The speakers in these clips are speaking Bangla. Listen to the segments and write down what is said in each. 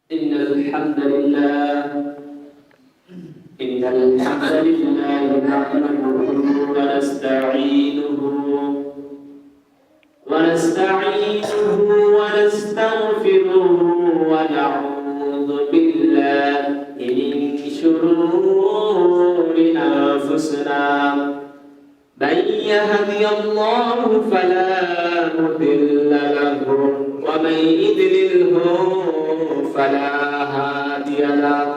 إن الحمد لله نحمده ونستعينه ونستغفره ونعوذ بالله من شرور أنفسنا من يهدي الله فلا مضل له ومن يضلله فلا هادي له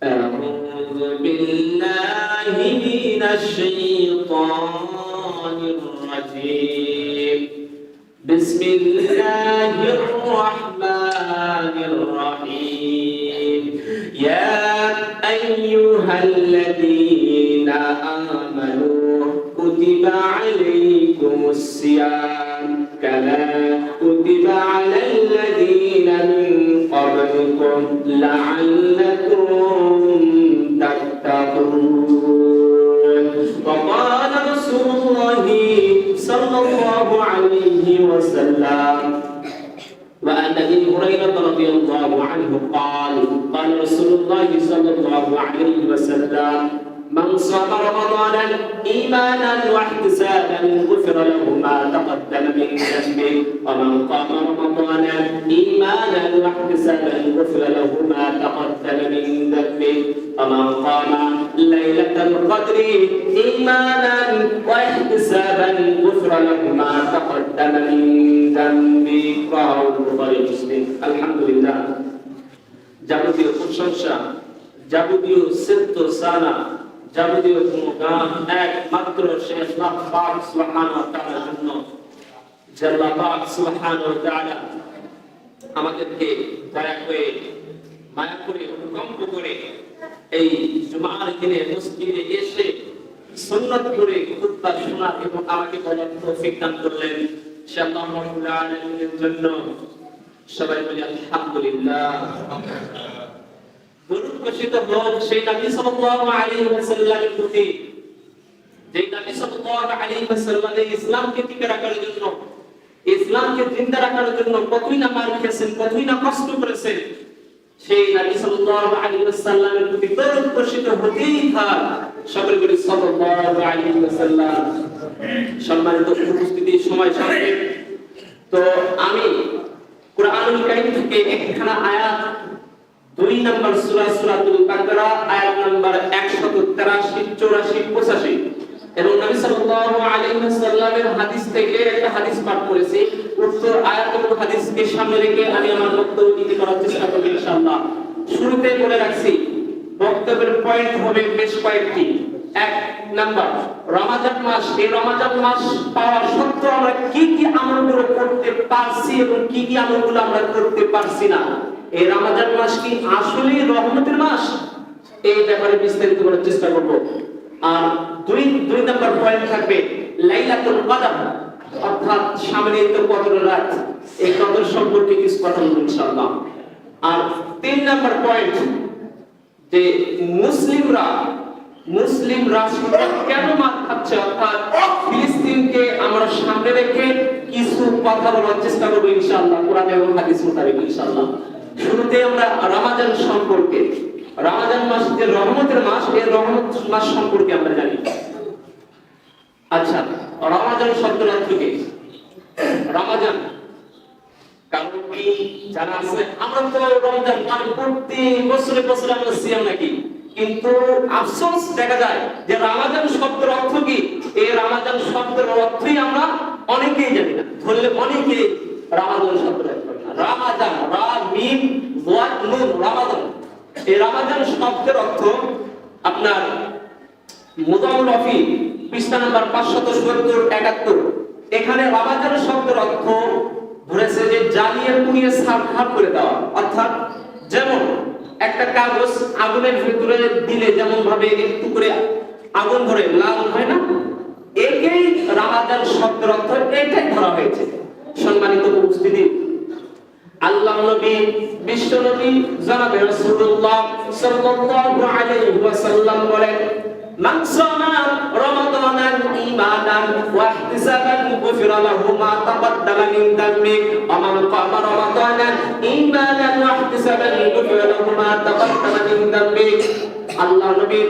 أعوذ بالله من الشيطان الرجيم بسم الله الرحمن الرحيم يا أيها الذين آمنوا كتب عليكم الصيام كما كتب على الذين من قبلكم لعلكم تتقون وقال رسول الله صلى الله عليه وسلم وعن ابي هريره رضي الله عنه قال قال رسول الله صلى الله عليه وسلم من صام رمضانا ايمانا واحتسابا غفر له ما تقدم من ذنبه ومن قام رمضانا ايمانا واحتسابا غفر له ما تقدم من ذنبه ومن قام ليله القدر ايمانا واحتسابا غفر له ما تقدم من ذنبه رواه البخاري ومسلم الحمد لله যাবতীয় প্রশংসা যাবতীয় সিদ্ধ সানা যাবতীয় গুণগান একমাত্র সেই আল্লাহ পাক সুবহানাহু ওয়া তাআলার জন্য। যে আল্লাহ পাক সুবহানাহু ওয়া তাআলা আমাদেরকে দয়া করে মায়া করে অনুকম্প করে এই জুমার দিনে মসজিদে এসে সুন্নাত করে খুতবা শোনা এবং আমাকে বলার তৌফিক দান করলেন, সে আল্লাহ রাব্বুল আলামিনের জন্য সবাই বলি আলহামদুলিল্লাহ। দরুদ বর্ষিত হোক সেই নবী সাল্লাল্লাহু আলাইহি ওয়াসাল্লামের প্রতি, যে নবী সাল্লাল্লাহু আলাইহি ওয়াসাল্লাম ইসলামকে টিকে রাখার জন্য, ইসলামকে জিন্দা রাখার জন্য কতই না মার খেয়েছেন, কতই না কষ্ট করেছেন। সেই নবী সাল্লাল্লাহু আলাইহি ওয়াসাল্লামের প্রতি দরুদ বর্ষিত হতেই থাক। সকলে বলি সাল্লাল্লাহু আলাইহি ওয়াসাল্লাম। সম্মানিত উপস্থিতি, সময় সাপেক্ষ, তো আমি কুরআনুল কারীম থেকে একখানা আয়াত 2 নম্বর সূরা সূরাতুল বাকারা আয়াত নাম্বার 183, 84, 85 এবং নবী সাল্লাল্লাহু আলাইহি ওয়াসাল্লামের হাদিস থেকে একটা হাদিস পাঠ করেছি। উক্ত আয়াত এবং হাদিসকে সামনে রেখে আমি আমার বক্তব্য দিতে করার চেষ্টা করব ইনশাআল্লাহ। শুরুতে বলে রাখছি বক্তব্যের পয়েন্ট হবে বেশ কয়েকটি। 1 নাম্বার, রমজান মাস। এই রমজান মাস পাওয়ার সত্ত্বেও আমরা কি কি আমলগুলো করতে পারছি এবং কি কি আমলগুলো আমরা করতে পারছি না। এই রমজান মাস কি আসলেই রহমতের মাস, এই ব্যাপারে বিস্তারিত করার চেষ্টা করব। আর 2 নাম্বার পয়েন্ট থাকবে লাইলাতুল কদর, অর্থাৎ সামনে তো কদর রাত, এই কদর সম্পর্কে কিছু কথা বলবো ইনশাআল্লাহ। আর 3 নাম্বার পয়েন্ট, যে মুসলিম রাষ্ট্র কেন মার খাচ্ছে, অর্থাৎ ফিলিস্তিনকে আমরা সামনে রেখে কিছু কথা বলার চেষ্টা করব ইনশাআল্লাহ, কোরআন এবং হাদিস মোতাবেক ইনশাআল্লাহ। শুরুতে আমরা রমজান সম্পর্কে, রমজান মাস যে রহমতের মাস, এই রহমত মাস সম্পর্কে আমরা জানি। আচ্ছা, রমজান শব্দের অর্থ কি? রমজান কারণ কি জানা আছে? আমরা তো রমজান মানে প্রতি বছরে বছরে আমরা সিয়াম নাকি, কিন্তু আফসোস দেখা যায় যে রমজান শব্দের অর্থ কি, এই রমজান শব্দের অর্থই আমরা অনেকেই জানি না। ধরলে অনেকেই রমজান শব্দের অর্থ না। রমজান, রা মিম ওয়াত নুন, রমজান। এই রমজান শব্দের অর্থ আপনার মুদাওয়াফি পৃষ্ঠা নাম্বার 570-71, এখানে রমজান শব্দের অর্থ ধরেছে যে জ্বালিয়ে পুড়িয়ে সাফ করে দেওয়া। অর্থাৎ যেমন একটা কাগজ আগুনের ভিতরে দিলে যেমন ভাবে একটু করে আগুন ধরে লাল হয় না, একেই রমজান শব্দের অর্থ এটাই ধরা হয়েছে। সম্মানিত উপস্থিতি, আল্লাহর নবী, বিশ্ব নবী জনাবে রাসূলুল্লাহ সাল্লাল্লাহু আলাইহি ওয়াসাল্লাম বলেন, মান সামা রমাদানান ঈমানান ওয়া ইহতিসাবান গুফিরা লাহু মা তাকাদ্দামা মিন দামবি ওয়া মান কামা রমাদানান ঈমানান ওয়া واحتسبا غفر له ما تقدم من ذنبه আল্লাহ নবী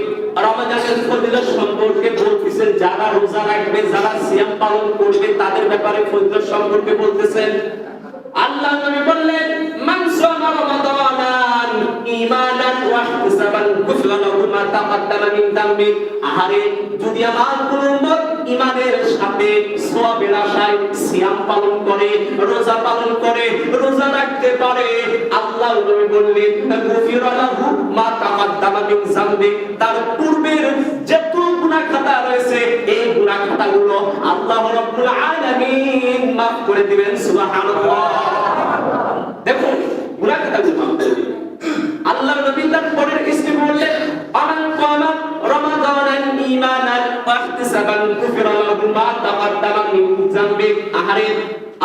রমজানের ফজিলত সম্পর্কে বলতেছেন, যারা রোজা রাখবে, যারা সিয়াম পালন করবে তাদের ব্যাপারে ফজিলত সম্পর্কে বলতেছেন। আল্লাহ নবী বললেন, মান সামা রমাদানান ঈমানান ওয়া ইহতিসাবান গুফিরা লাহু মা তাকাদ্দামা মিন যামবি। আহারে, যদি আমার কোন উম্মত ঈমানের সাথে সওয়াবের আশায় সিয়াম পালন করে, রোজা পালন করে, রোজা রাখতে পারে, আল্লাহ নবী বললেন গুফিরা লাহু মা তাকাদ্দামা মিন যামবি, তার পূর্বের যত গুনাহ খাতা রয়েছে এই গুনাহ খাতাগুলো আল্লাহ রাব্বুল আলামিন maaf করে দিবেন। সুবহানাল্লাহ। দেখুন, গুনাহ খাতাগুলো maaf করে দিবেন। আল্লাহ নবী তার পরের স্টেপ বললেন, আমান কামা রমাদানান ঈমানান ওয়া ইহতিসাবান গুফিরা লাহু মা তাকাদ্দামা মিন যামবি। আহারে,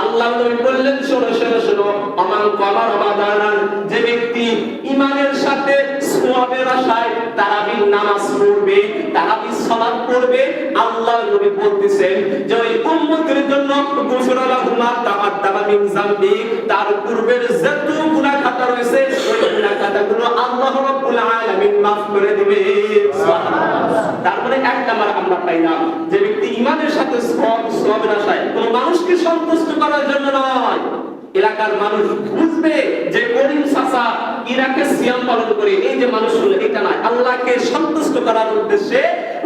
আল্লাহ নবী বললেন, শোনো শোনো শোনো, আমান কামা রমাদানান, যে ব্যক্তি ঈমানের সাথে সওয়াবের আশায় তারাবির নামাজ পড়বে, তারাবির সালাত পড়বে, আল্লাহ নবী বলতেছেন যে ওই উম্মতের জন্য গুফিরা লাহু মা তাকাদ্দামা মিন যামবি, তার পূর্বের যত গুনাহ খাতা রয়েছে ওই গুনাহ খাতাগুলো আল্লাহ রাব্বুল আলামিন maaf করে দিবে। সুবহানাল্লাহ। তারপরে এক নাম্বার আমরা পাইলাম, যে ব্যক্তি ঈমানের সাথে সওয়াবের আশায় কোন মানুষকে সন্তুষ্ট করার জন্য নয়, এলাকার মানুষ বুঝবে যে করিম চাচা ইরাকে সিয়াম পালন করে, এই যে মানুষগুলো, এটা নয়, আল্লাহকে সন্তুষ্ট করার উদ্দেশ্যে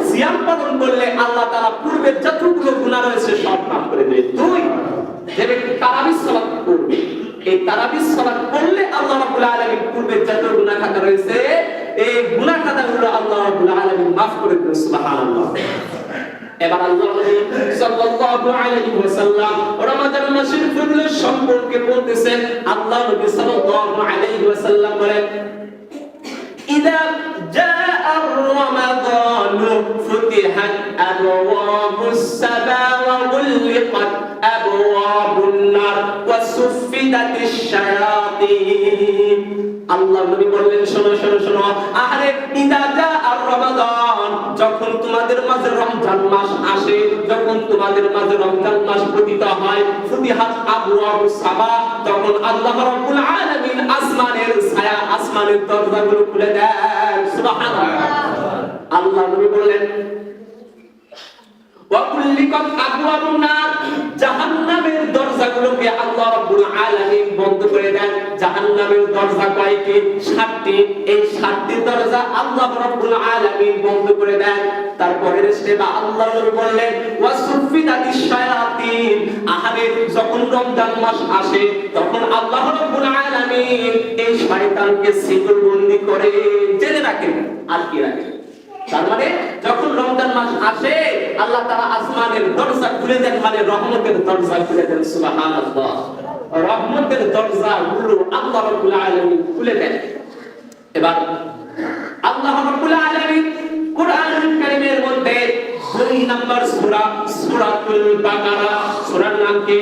সিয়াম পালন করলে আল্লাহ তাআলা পূর্বের যতগুলো গুনাহ রয়েছে সব maaf করে দেবে। দুই, যে ব্যক্তি তারাবির সালাত করবে, এই তারাবির সালাত করলে আল্লাহ রাব্বুল আলামিন পূর্বের যত গুনাহ খাতা রয়েছে এই গুনাহ খাতাগুলো আল্লাহ রাব্বুল আলামিন maaf করে দেবেন। সুবহানাল্লাহ। এবার আল্লাহ নবী সাল্লাল্লাহু আলাইহি ওয়াসাল্লাম রমাদান মাসের ফজিলত সম্পর্কে বলতেছেন। আল্লাহ নবী সাল্লাল্লাহু আলাইহি ওয়াসাল্লাম বলেন, ইদা জাআ রমাদান ফুতিহাত আবওয়াবুস সামা ওয়া গুলিকাত আবওয়াবুন নার ওয়া সুফিদাতিশ শায়াতিন। আল্লাহ নবী বললেন, শোনো শোনো শোনো, আরে ইদা জাআ রমাদান, যখন তোমাদের মাঝে রমজান মাস আসে, যখন তোমাদের মাঝে রমজান মাস পতিত হয়, ফুতিহাত আবওয়াবুস সামা, তখন আল্লাহ রাব্বুল আলামিন আসমানের ছায়া, আসমানের দরজাগুলো খুলে দেন। সুবহানাল্লাহ। আল্লাহ নবী বললেন, ওয়া কুল্লিকাত আবওয়াবুন নার, জাহান্নামের দরজাগুলোকে আল্লাহ রাব্বুল আলামিন বন্ধ করে দেন। জাহান্নামের দরজা কয়টি? 7টি। এই 7টি দরজা আল্লাহ রাব্বুল আলামিন বন্ধ করে দেন। তারপরে স্টেপ আল্লাহ নবী বললেন, ওয়া সুফিদাতিশ শায়াতিন, আহারে, যখন রমজান মাস আসে তখন আল্লাহ রাব্বুল আলামিন এই শয়তানকে সিলবন্দি করে জেলে রাখেন। আর কি রাখেন? তার মানে যখন রমজান মাস আসে আল্লাহ তাআলা আসমানের দরজা খুলে দেন, মানে রহমতের দরজা খুলে দেন। সুবহানাল্লাহ। রহমতের দরজাগুলো আল্লাহ রাব্বুল আলামিন খুলে দেন। এবার আল্লাহ রাব্বুল আলামিন কোরআনুল কারীমের মধ্যে 2 নম্বর সূরা, সূরাতুল বাকারা, সূরার নাম কি?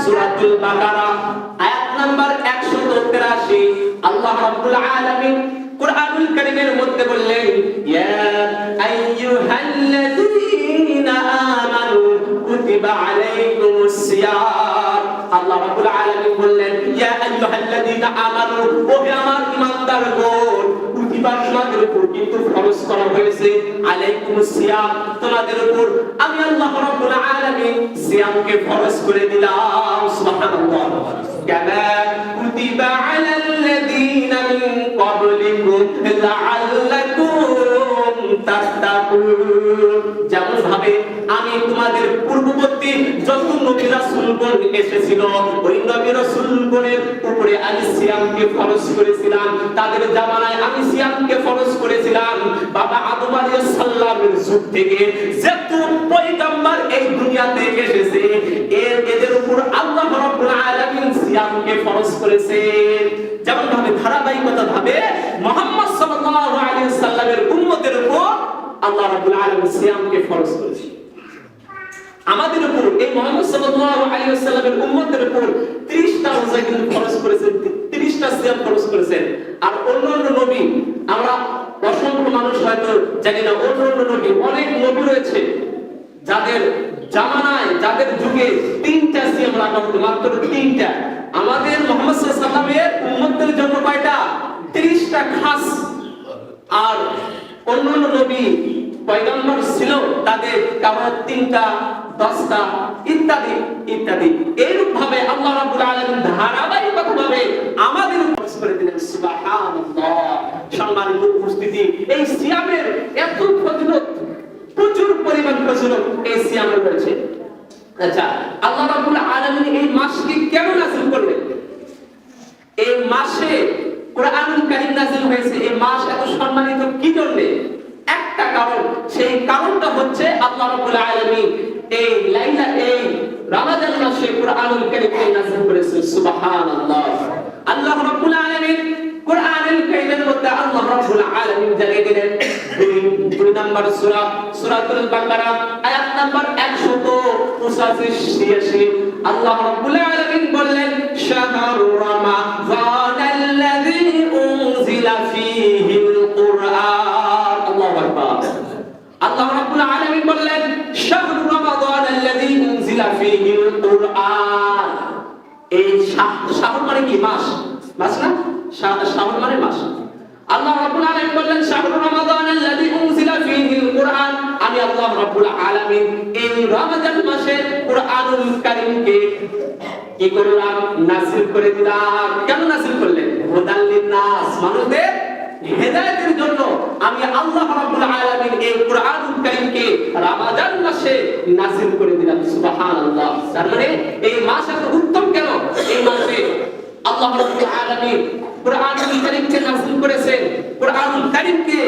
সূরাতুল বাকারা, আয়াত নাম্বার 183। আল্লাহ রাব্বুল আলামিন কুরআনুল কারীমের মধ্যে বললেন, ইয়া আইয়ুহাল্লাযীনা আমানু কুতিবা আলাইকুমুস সিয়াম। আল্লাহ রাব্বুল আলামিন বললেন, ইয়া আইয়ুহাল্লাযীনা আমানু, ও হে আমার ঈমানদারগণ, কুতিবা, তোমাদের উপর কিন্তু ফরজ করা হয়েছে, আলাইকুমুস সিয়াম, তোমাদের উপর আমি আল্লাহ রাব্বুল আলামিন সিয়ামকে ফরজ করে দিলাম। সুবহানাল্লাহ। কামা কুতিবা আলাল্লাযীনা মিন ক্বাবলিকুম লাআল্লাকুম তাত্তাকুন, যেমন ভাবে আমি তোমাদের পূর্ববর্তী যত নবী রাসূলগণ এসেছিল ওই নবী রাসূলগণের উপরে আমি সিয়ামকে ফরজ করেছিলাম, তাদের জামানায় আমি সিয়ামকে ফরজ করেছিলাম। বাবা আদম আলাইহিস সালামের যুগ থেকে যত পয়গম্বর এই দুনিয়াতে এসেছে এদের উপর আল্লাহ রাব্বুল আলামিন সিয়ামকে ফরজ করেছেন। যেমন ভাবে ধারাবাহিকতা ভাবে মুহাম্মদ সাল্লাল্লাহু আলাইহি সাল্লামের উম্মতের উপর আল্লাহ রাব্বুল আলামিন সিয়ামকে ফরজ করেছেন। আমাদের উপর এই মুহাম্মদ সাল্লাল্লাহু আলাইহি ওয়াসাল্লামের উম্মতের উপর 30টা রোজা কিন্তু ফরজ করেছেন, 30টা সিয়াম ফরজ করেছেন। আর অন্যান্য নবী, আমরা অসংখ্য মানুষ হয়তো জানি না, অন্যান্য নবী, অনেক নবী রয়েছে যাদের জামানায়, যাদের যুগে 3টা সিয়াম রাখা হতো, মাত্র 3টা। আমাদের মুহাম্মদ সাল্লাল্লাহু আলাইহি ওয়াসাল্লামের উম্মতের জন্য কয়টা? আর অন্যান্য নবী পয়গম্বর ছিল, তাদের কারো 3টা 10টা ইত্যাদি ইত্যাদি। এইরূপ ভাবে আল্লাহ রাব্বুল আলামিন ধারাবাহিকভাবে আমাদের উপর করে দিলেন। সুবহানাল্লাহ। সম্মানিত উপস্থিতি, এই সিয়ামের এত ফজিলত, প্রচুর পরিমাণ ফজিলত এই সিয়ামের রয়েছে। আচ্ছা, আল্লাহ রাব্বুল আলামিন এই মাসকে কেন নাযিল করলেন? এই মাসে কোরআনুল কারীম নাযিল হয়েছে। এই মাস এত সম্মানিত কি জন্য? একটা কারণ, সেই কারণটা হচ্ছে আল্লাহ রাব্বুল আলামিন এই রমাদান মাসে কোরআনুল কারীম নাযিল করেছেন। সুবহানাল্লাহ। আল্লাহ রাব্বুল আলামিন কোরআনুল কারীমের মধ্যে আল্লাহ রাব্বুল আলামিন জানিয়ে দিলেন 2 নম্বর সূরা সূরাতুল বাকারা আয়াত নাম্বার 185-86 আল্লাহ রাব্বুল আলামিন বললেন, শাহরু রমাযানাল্লাযী উনজিলা ফীহিল কুরআন। আল্লাহু আকবার। আল্লাহ রাব্বুল আলামিন বললেন, শাহরু রমাযানাল্লাযী উনজিলা ফীহিল কুরআন। এই শাহর মানে কি? মাস। মাস না? শাহর মানে মাস। আল্লাহ রাব্বুল আলামিন বললেন, শাহরু রমাযানাল্লাযী উনজিলা ফীহিল কুরআন। আমি আল্লাহ রাব্বুল আলামিন এই রমাদান মাসে কোরআনুল কারীমকে কি করলাম? নাযিল করে দিলাম। কেন নাযিল করলেন? হুদাল লিন-নাস, মানুষদের হেদায়েতের জন্য আমি আল্লাহ রাব্বুল আলামিন এই কোরআনুল কারীমকে রমাদান মাসে নাযিল করে দিলাম। সুবহানাল্লাহ। তার মানে এই মাস এত উত্তম কেন? এই মাসে আল্লাহ রাব্বুল আলামিন কোরআনুল কারীমকে নাযিল করেছেন। কোরআনুল কারীমকে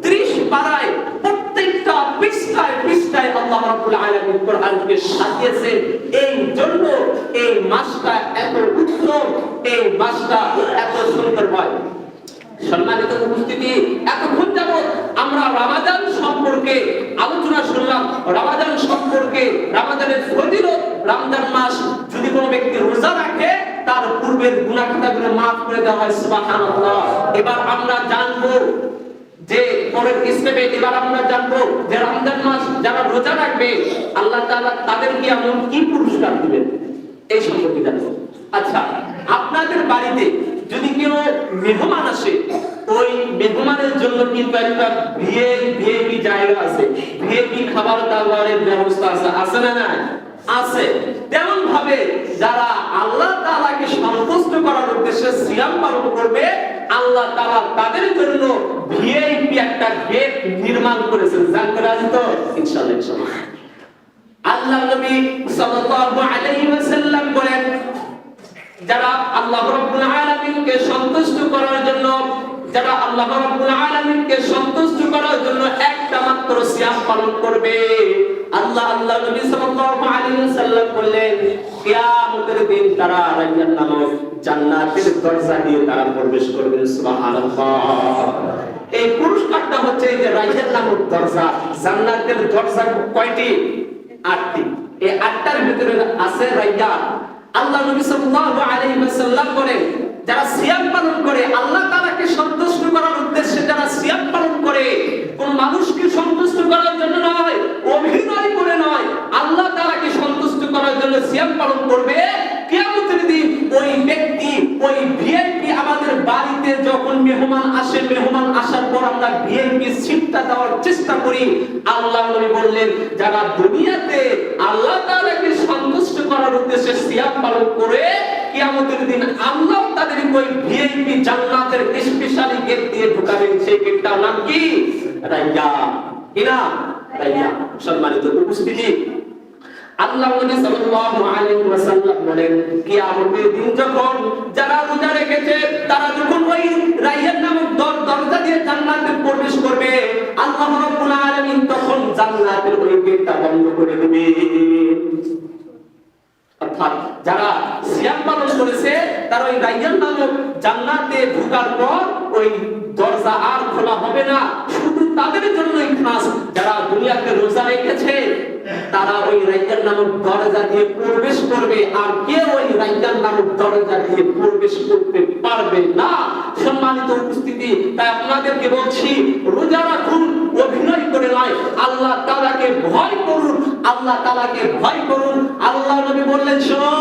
30 পারায় প্রত্যেকটা পৃষ্ঠায় আল্লাহ রাব্বুল আলামিন কোরআনকে সাজিয়েছেন। এই জন্য এই মাসটা এত উত্তম, এই মাসটা এত সুন্দরময়। সম্মানিত উপস্থিতি, এতক্ষণ যাবত আমরা রমাদান সম্পর্কে আলোচনা শুনলাম। রমাদান সম্পর্কে, রমাদানের ফজিলত, রমজান মাস যদি কোনো ব্যক্তি রোজা রাখে তার পূর্বের গুনাহ খাতাগুলো মাফ করে দেওয়া হয়। সুবহানাল্লাহ। এবার আমরা জানবো যে পরের স্টেপে এবার আমরা জানবো যে রমজান মাস যারা রোজা রাখবে আল্লাহ তাআলা তাদেরকে এমন কি পুরস্কার দিবেন, এই সম্পর্কে জানবো। আচ্ছা, আপনাদের বাড়িতে যদি কেউ মেহমান আসে, ওই মেহমানের জন্য কিন্তু একটা ভিআইপি জায়গা আছে, ভিআইপি খাবার দাবারের ব্যবস্থা আছে, আছে না? না আছে। তেমন ভাবে যারা আল্লাহ তাআলাকে সন্তুষ্ট করার উদ্দেশ্যে সিয়াম পালন করবে, আল্লাহ তাআলা তাদের জন্য ভিআইপি একটা গেট নির্মাণ করেছেন। জানতে রাজি তো? ইনশাআল্লাহ ইনশাআল্লাহ। আল্লাহ নবী সাল্লাল্লাহু আলাইহি ওয়াসাল্লাম বলেন, যারা আল্লাহ রাব্বুল আলামিনকে সন্তুষ্ট করার জন্য, যারা আল্লাহ রাব্বুল আলামিনকে সন্তুষ্ট করার জন্য একটা মাত্র সিয়াম পালন করবে, আল্লাহ নবী সাল্লাল্লাহু আলাইহি ওয়াসাল্লাম বললেন, কিয়ামতের দিন তারা রায়্যান নামক জান্নাতের দরজা দিয়ে তারা প্রবেশ করবে। সুবহানাল্লাহ। এই পুরস্কারটা হচ্ছে এই যে রায়্যান নামক দরজা। জান্নাতের দরজা কয়টি? 8টি। এই 8টার ভিতরে আছে রায়্যান। আল্লাহ নবী সাল্লাল্লাহু আলাইহি ওয়াসাল্লাম বলেন, যারা সিয়াম পালন করে, আল্লাহ তাআলাকে সন্তুষ্ট করার উদ্দেশ্যে যারা সিয়াম পালন করে, কোন মানুষকে সন্তুষ্ট করার জন্য নয়, অভিনয় করে নয়, আল্লাহ তাআলাকে সন্তুষ্ট করার জন্য সিয়াম পালন করবে, কিয়ামতের দিন ওই ব্যক্তি, ওই ভিআইপি, আমাদের বাড়িতে যখন মেহমান আসে, মেহমান আসার পর আমরা ভিআইপি সিটটা দেওয়ার চেষ্টা করি। আল্লাহ নবী বললেন, যারা দুনিয়াতে আল্লাহ তাআলাকে সন্তুষ্ট করার উদ্দেশ্যে সিয়াম পালন করে, কিয়ামতের দিন আল্লাহ তাদের ওই ভিআইপি জান্নাতের স্পেশালি গেট দিয়ে ঢোকাবেন। সেই গেটটার নাম কি? রায়্যান। কি নাম? রায়্যান। সম্মানিত উপস্থিতি, আল্লাহ নবী সাল্লাল্লাহু আলাইহি ওয়াসাল্লাম বলেন, কিয়ামতের দিন যখন যারা রোজা রেখেছে তারা যখন ওই রায়্যান নামক দরজা দিয়ে জান্নাতে প্রবেশ করবে, আল্লাহ রাব্বুল আলামিন তখন জান্নাতের ওই গেটটা বন্ধ করে দিবেন। অর্থাৎ যারা সিয়াম পালন করেছে তারা ওই রায়্যান নামক জান্নাতে ঢোকার পর ওই দরজা আর খোলা হবে না। শুধু তাদের জন্যই খাস, যারা দুনিয়াতে রোজা রেখেছে তারা ওই রায়্যান নামক দরজা দিয়ে প্রবেশ করবে, আর কেউ ওই রায়্যান নামক দরজা দিয়ে প্রবেশ করতে পারবে না। সম্মানিত উপস্থিতি, তাই আপনাদেরকে বলছি, রোজা রাখুন, অভিনয় করে নয়, আল্লাহ তাআলাকে ভয় করুন, আল্লাহ তাআলাকে ভয় করুন। আল্লাহ নবী বললেন, শোনো,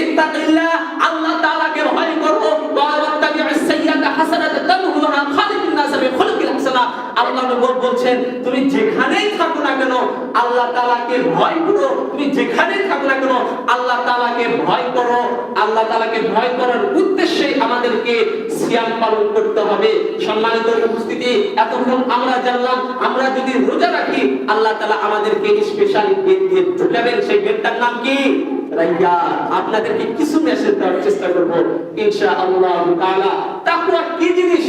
ইত্তাকিল্লাহ, আল্লাহ তাআলাকে ভয় করো, ওয়াত্তাবি'আস সাইয়্যাতা হাসানাতান তামহুহা, খালিকুন নাস বিখুলকিল হাসানা, আল্লাহ নবী বলছেন তুমি যেখানেই থাকো না কেন আল্লাহ তাআলাকে ভয় করো, তুমি যেখানেই থাকো না কেন আল্লাহ তাআলাকে ভয় করো। আল্লাহ তাআলাকে ভয় করার উদ্দেশ্যে আমাদেরকে সিয়াম পালন করতে হবে। সম্মানিত উপস্থিতি, এতক্ষণ আমরা জানলাম আমরা যদি রোজা রাখি আল্লাহ তাআলা আমাদেরকে স্পেশালি গেট দিয়ে ঢুকাবেন। সেই গেটটার নাম কি? রাইয়ান। আপনাদেরকে কিছু মেসেজ দেওয়ার চেষ্টা করব ইনশাআল্লাহ তাআলা। তাকওয়া কি জিনিস?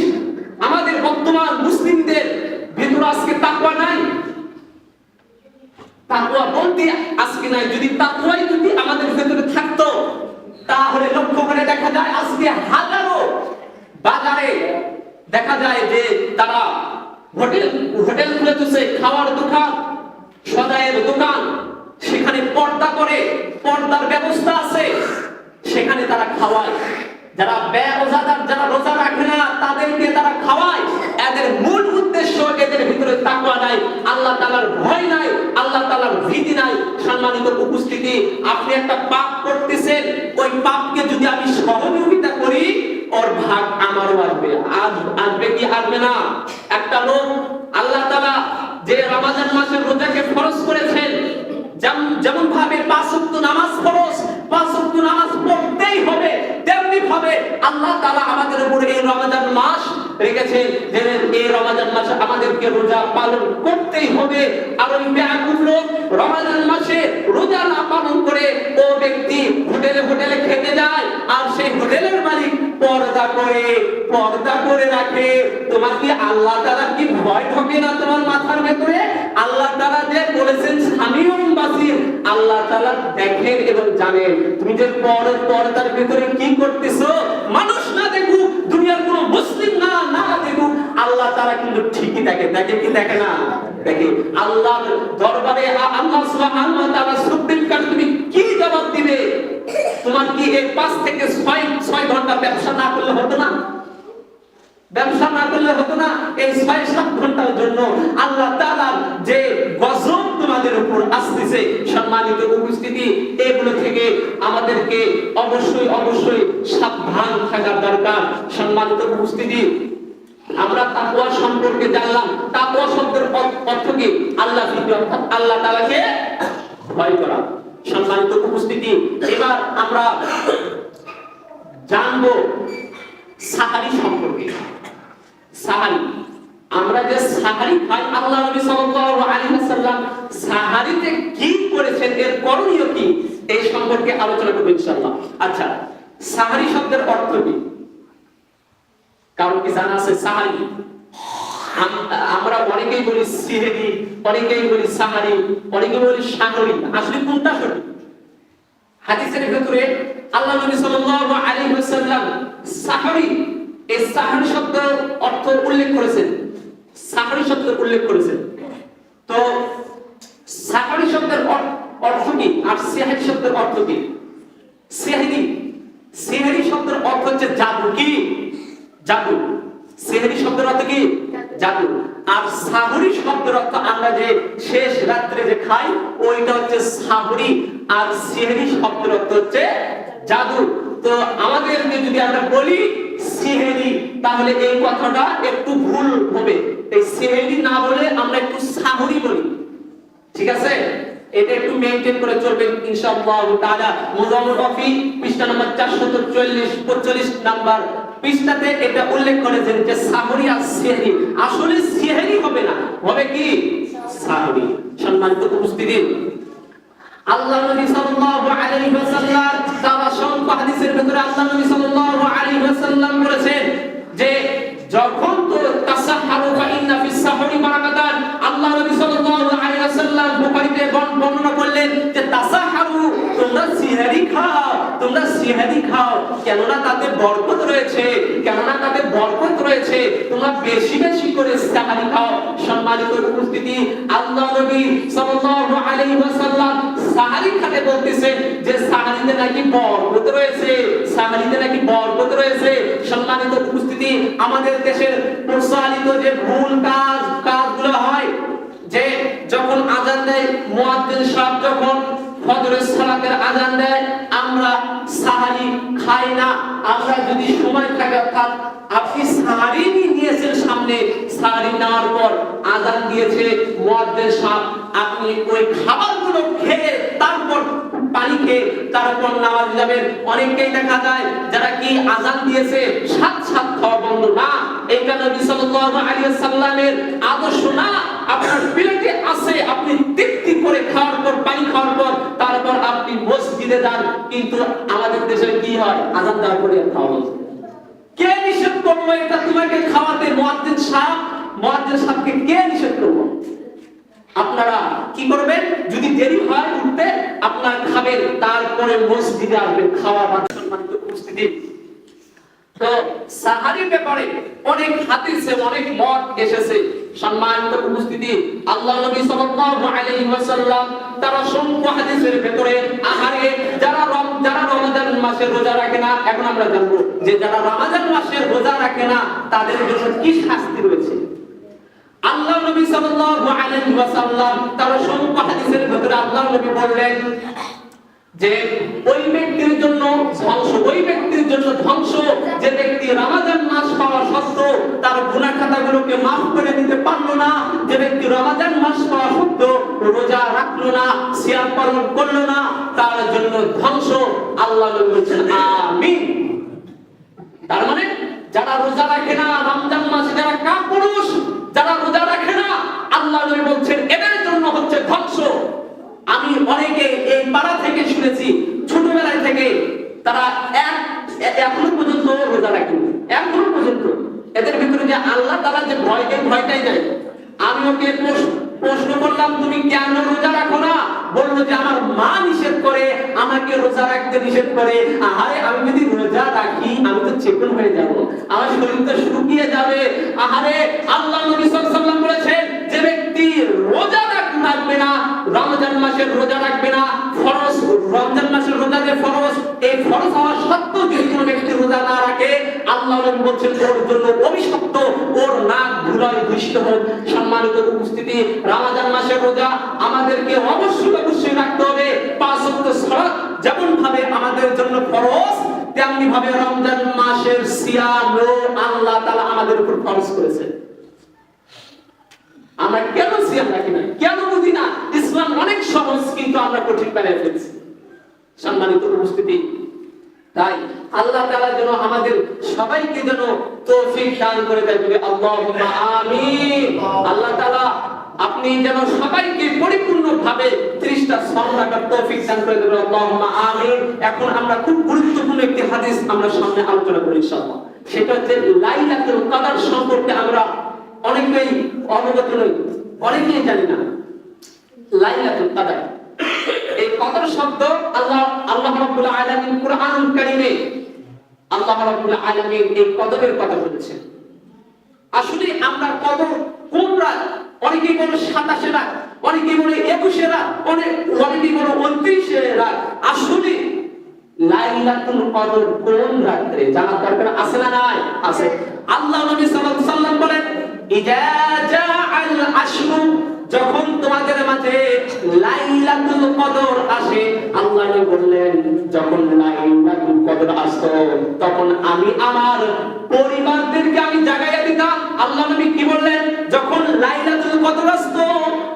আমাদের বর্তমান মুসলিমদের ভিতরে আজকে তাকওয়া নাই। তাকওয়া বলতে আজকে নাই। যদি তাকওয়াই যদি আমাদের ভিতরে থাকতো তাহলে লক্ষ্য করে দেখা যায় আজকে হাজারো বাজারে দেখা যায় যে তারা হোটেল খুলে দিয়েছে, খাওয়ার দোকান, সদাইয়ের দোকান, সেখানে পর্দা করে, পর্দার ব্যবস্থা আছে, সেখানে তারা খাওয়ায়। যারা বেরোজাদার, যারা রোজা রাখে না তাদেরকে তারা খাওয়ায়। এদের মূল উদ্দেশ্য এদের ভিতরে তাকওয়া নাই, আল্লাহ তাআলার ভয় নাই, আল্লাহ তাআলার ভীতি নাই। সম্মানিত উপস্থিতি, আপনি একটা পাপ করতেছেন, ওই পাপকে যদি আমি সহযোগিতা করি ওর ভাগ আমারও আসবে। আসবে কি আসবে না? একটা লোক আল্লাহ তাআলা যে রমজান মাসের রোজাকে ফরজ করেছেন, যেমন ভাবে 5 ওয়াক্ত নামাজ ফরজ, 5 ওয়াক্ত নামাজ পড়তেই হবে, তেমনি ভাবে আল্লাহ তাআলা আমাদের উপরে এই রমজান মাস রেখেছেন যে এই রমজান মাসে আমাদেরকে রোজা পালন করতেই হবে। আর ওই বেয়াকুব লোক রমজান মাসে রোজা না পালন করে ও ব্যক্তি হোটেলে খেতে যায়, আর সেই হোটেলের মালিক পর্দা করে রাখে। তোমার কি আল্লাহ তাআলা কি ভয় ঢোকে না তোমার মাথার ভেতরে? আল্লাহ তাআলা যে বলেছেন সামিউন বাসির, আল্লাহ তাআলা দেখেন এবং জানেন তুমি যে পর্দার ভিতরে কি করতেছো। মানুষ না দেখুক, দুনিয়ার কোনো মুসলিম না দেখুক, আল্লাহ তাআলা কিন্তু ঠিকই দেখে কি দেখে না? দেখে। আল্লাহর দরবারে আল্লাহ সুবহানাহু ওয়া তাআলা সুপ্রিম কোর্ট তুমি কি জবাব দিবে? তোমার কি এই 5 থেকে 6 ঘন্টা ব্যবসা না করলে হতো না? ব্যবসা না করলে হতো না? এই 6-7 ঘন্টার জন্য আল্লাহ তাআলার যে গজব তোমাদের উপর আসছে। সম্মানিত উপস্থিতি, এগুলো থেকে আমাদেরকে অবশ্যই সাবধান থাকা দরকার। সম্মানিত উপস্থিতি, আমরা তাকওয়া সম্পর্কে জানলাম। তাকওয়া শব্দের অর্থ কি? আল্লাহ ভীতি, অর্থাৎ আল্লাহ তাআলাকে ভয় করা। সম্মানিত উপস্থিতি, এবার আমরা জানবো সাহারি সম্পর্কে। সাহারি, আমরা যে সাহারি খাই, আল্লাহ নবী সাল্লাল্লাহু আলাইহি ওয়াসাল্লাম সাহারিতে কি করেছেন, এর করণীয় কি, এই সম্পর্কে আলোচনা করব ইনশাআল্লাহ। আচ্ছা, সাহারি শব্দের অর্থ কি? কারণ কি জানা আছে? সাহারি আমরা অনেকেই বলি সিহরি, অনেকেই বলি সাহারি, অনেকেই বলি সাহরি। আসলে কোনটা সঠিক? হাদিসের ভিতরে আল্লাহ নবী সাল্লাল্লাহু আলাইহি ওয়াসাল্লাম সাহরি, এই সাহরি শব্দের অর্থ উল্লেখ করেছেন। সাহরি শব্দের উল্লেখ করেছেন। তো সাহরি শব্দের অর্থ কি আর সিহরি শব্দের অর্থ কি? সিহরি শব্দের অর্থ হচ্ছে জাদু। কি? জাদু। সিহরি শব্দের অর্থ কি? জাদু। আর সাহরি শব্দের অর্থ আমরা যে শেষ রাত্রে যে খাই ওইটা হচ্ছে সাহরি। আর সিহরি শব্দের অর্থ হচ্ছে জাদু। তো আমাদেরকে যদি আমরা বলি সিহরি, তাহলে এই কথাটা একটু ভুল হবে। এই সিহরি না বলে আমরা একটু সাহরি বলি, ঠিক আছে? এটা একটু মেইনটেইন করে চলবেন ইনশাআল্লাহ তাআলা। মুজাম্মল রফি পৃষ্ঠা নম্বর 440-45 নাম্বার পৃষ্ঠাতে এটা উল্লেখ করেছেন যে সাহরি আর সিহরি। আসলে সিহরি হবে না, হবে কি? সাহরি। সম্মানিত উপস্থিতি, আল্লাহ নবী সাল্লাল্লাহু আলাইহি ওয়াসাল্লাম তার অসংখ্য হাদিসের ভিতরে আল্লাহ নবী সাল্লাল্লাহু আলাইহি ওয়াসাল্লাম বলেছেন যে যখন তো তাসাহহারু ফা ইন্না ফিস সাহরি বারাকাতান। আল্লাহ নবী সাল্লাল্লাহু আলাইহি ওয়াসাল্লাম বুখারীতে বর্ণনা করলেন যে তাসাহহারু, তোমরা সিহরি খাও, তোমরা সিহরি খাও, কেননা তাতে বরকত রয়েছে, কেননা তাতে বরকত রয়েছে, তোমরা বেশি বেশি করে সিহরি খাও। সম্মানিত উপস্থিতি, আল্লাহ নবী সাল্লাল্লাহু আলাইহি ওয়াসাল্লাম সাহারি খেতে বলতেছেন যে সাহারিতে নাকি বরকত রয়েছে, সাহারিতে নাকি বরকত রয়েছে। সম্মানিত উপস্থিতি, আমাদের দেশের প্রচলিত যে ভুল কাজগুলো হয় যে যখন আযান দেয় মুয়াজ্জিন সাহেব, যখন ফজরের সালাতের আযান দেয় আমরা সাহারি খাই না। আমরা যদি সময় থাকে, অর্থাৎ আপনি সাহারি নিয়েছেন সামনে সাহারি নেওয়ার পর আযান দিয়েছে মুয়াজ্জিন সাহেব, আপনি ওই খাবারগুলো খেয়ে তারপর পানি খেয়ে তারপর নামাজ যাবেন। অনেকেই দেখা যায় যারা কি আযান দিয়েছে সাত সাত খাওয়া বন্ধ না, এটা নবী সাল্লাল্লাহু আলাইহি ওয়াসাল্লামের আদর্শ না। আপনার প্লেটে আছে, আপনি তৃপ্তি করে খাওয়ার পর পানি খাওয়ার পর তারপর আপনি মসজিদে যান। কিন্তু আমাদের দেশে কি হয়, আযান দেওয়ার পরে খাওয়া। কে নিষেধ করলো এটা তোমাকে খাওয়াতে? মুয়াজ্জিন সাহেবকে কে নিষেধ করলো? আপনারা কি করবেন? যদি দেরি হয় উঠতে, আপনারা খাবেন, তারপরে মসজিদে আসবেন খাওয়া বাদ। সম্মানিত উপস্থিতি, তো সাহারির ব্যাপারে অনেক হাদিসে অনেক মত এসেছে। সম্মানিত উপস্থিতি, আল্লাহ নবী সাল্লাল্লাহু আলাইহি ওয়াসাল্লাম তার অসংখ্য হাদিসের ভিতরে আহারে যারা রমজান মাসের রোজা রাখে না, এখন আমরা জানবো যে যারা রমজান মাসের রোজা রাখে না তাদের জন্য কি শাস্তি রয়েছে। আল্লাহ নবী সাল্লাল্লাহু আলাইহি ওয়াসাল্লাম তার অসংখ্য হাদিসের ভিতরে আল্লাহ নবী বললেন যে ওই ব্যক্তির জন্য ধ্বংস, যে ব্যক্তি রমজান মাস পাওয়া সত্ত্বেও তার গুনাহ খাতাগুলোকে maaf করে দিতে পারলো না, যে ব্যক্তি রমজান মাস পাওয়া সত্ত্বেও রোজা রাখলো না, সিয়াম পালন করলো না, তার জন্য ধ্বংস। আল্লাহ নবী বলেছেন আমিন। তার মানে যারা রোজা রাখে না রমজান মাসে, যারা কাপুরুষ, যারা রোজা রাখে না, আল্লাহ নবী বলছেন এদের জন্য হচ্ছে ধ্বংস। আমি অনেকে এই পাড়া থেকে শুনেছি, ছোটবেলায় থেকে তারা এখনো পর্যন্ত রোজা রাখেনি, এখনো পর্যন্ত এদের ভিতরে যে আল্লাহ তাআলা যে ভয়টাই নাই। আমি ওকে প্রশ্ন করলাম তুমি কেন রোজা রাখো না? বললো যে আমার মা নিষেধ করে, আমাকে রোজা রাখতে নিষেধ করে। আহারে আমি যদি রোজা রাখি আমি তো চেকন হয়ে যাব, আমার শরীর তো শুকিয়ে যাবে। আহারে আল্লাহ নবী সাল্লাল্লাহু আলাইহি ওয়াসাল্লাম বলেছেন যে ব্যক্তি রোজা রাখবে না, রমজান মাসের রোজা রাখবে না, ফরজ রমজান মাসের রোজা যে ফরজ, এই ফরজ হওয়া সত্ত্বেও যদি কোনো ব্যক্তি রোজা না রাখে, আল্লাহ নবী বলেছেন ওর জন্য অভিশপ্ত, ওর নাক ধুলায় দূষিত হোক। সম্মানিত উপস্থিতি, রমজান মাসের রোজা আমাদেরকে অবশ্যই রাখতে হবে। 5 ওয়াক্ত সালাত যেমন ভাবে আমাদের জন্য ফরজ, তেমনি ভাবে রমজান মাসের সিয়ামও আল্লাহ তাআলা আমাদের উপর ফরজ করেছেন। আমরা কেন সিয়াম রাখি না, কেন বুঝি না? ইসলাম অনেক সহজ, কিন্তু আমরা কঠিন বানিয়ে ফেলছি। সম্মানিত উপস্থিতি, তাই আল্লাহ তাআলা যেন আমাদের সবাইকে যেন তৌফিক দান করে দেয়, বলে আল্লাহুম্মা আমিন। আল্লাহ তাআলা আপনি যেন সবাইকে পরিপূর্ণভাবে 30টা সওম রাখার তৌফিক দান করে দেবেন, আল্লাহুম্মা আমিন। এখন আমরা খুব গুরুত্বপূর্ণ একটি হাদিস আমরা সামনে আলোচনা করি ইনশাআল্লাহ। সেটা হচ্ছে লাইলাতুল কদর সম্পর্কে আমরা অনেকেই অবগত নই, অনেকেই জানি না। লাইলাতুল কদর, এই কদর শব্দ আল্লাহ রাব্বুল আলামিন কুরআনুল কারীমে আল্লাহ রাব্বুল আলামিন এই কদরের কথা বলেছেন। আসলে আমরা কদর কোন রাত? অনেকেই বলে 27 রাত, অনেকেই বলে 21 রাত, অনেকেই বলে 29 রাত। আসলে লাইলাতুল কদর কোন রাতে জানার দরকার আছে না নাই? আছে। আল্লাহ নবী সাল্লাল্লাহু আলাইহি ওয়াসাল্লাম বলেন ইজা জাআল আশরু, যখন তোমাদের মাঝে লাইলাতুল কদর আসে, আল্লাহ নবী বললেন যখন লাইলাতুল কদর আসতো তখন আমি আমার পরিবারদেরকে আমি জাগাইয়া দিতাম। আল্লাহ নবী কি বললেন? যখন লাইলাতুল কদর আসতো